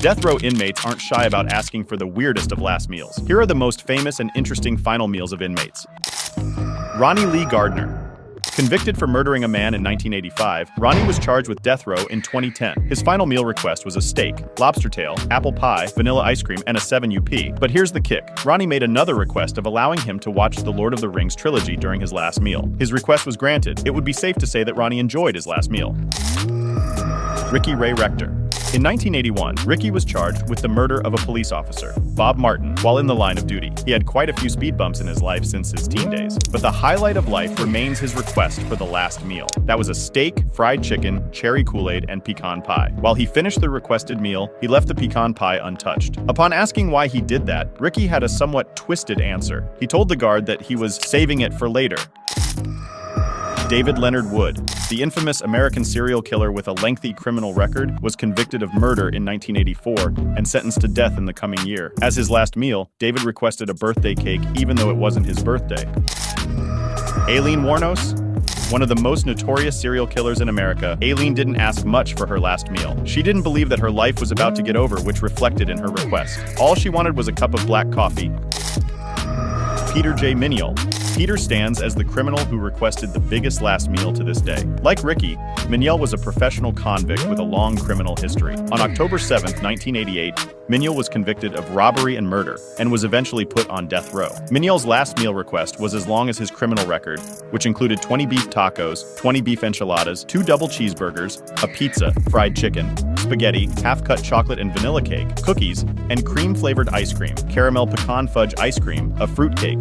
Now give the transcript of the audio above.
Death row inmates aren't shy about asking for the weirdest of last meals. Here are the most famous and interesting final meals of inmates. Ronnie Lee Gardner. Convicted for murdering a man in 1985, Ronnie was charged with death row in 2010. His final meal request was a steak, lobster tail, apple pie, vanilla ice cream, and a 7UP. But here's the kick. Ronnie made another request of allowing him to watch the Lord of the Rings trilogy during his last meal. His request was granted. It would be safe to say that Ronnie enjoyed his last meal. Ricky Ray Rector. In 1981, Ricky was charged with the murder of a police officer, Bob Martin, while in the line of duty. He had quite a few speed bumps in his life since his teen days, but the highlight of life remains his request for the last meal. That was a steak, fried chicken, cherry Kool-Aid, and pecan pie. While he finished the requested meal, he left the pecan pie untouched. Upon asking why he did that, Ricky had a somewhat twisted answer. He told the guard that he was saving it for later. David Leonard Wood, the infamous American serial killer with a lengthy criminal record, was convicted of murder in 1984 and sentenced to death in the coming year. As his last meal, David requested a birthday cake even though it wasn't his birthday. Aileen Wuornos, one of the most notorious serial killers in America, Aileen didn't ask much for her last meal. She didn't believe that her life was about to get over, which reflected in her request. All she wanted was a cup of black coffee. Peter J. Minial. Peter stands as the criminal who requested the biggest last meal to this day. Like Ricky, Minial was a professional convict with a long criminal history. On October 7, 1988, Minial was convicted of robbery and murder, and was eventually put on death row. Minial's last meal request was as long as his criminal record, which included 20 beef tacos, 20 beef enchiladas, 2 double cheeseburgers, a pizza, fried chicken, spaghetti, half-cut chocolate and vanilla cake, cookies, and cream-flavored ice cream, caramel pecan fudge ice cream, a fruit cake,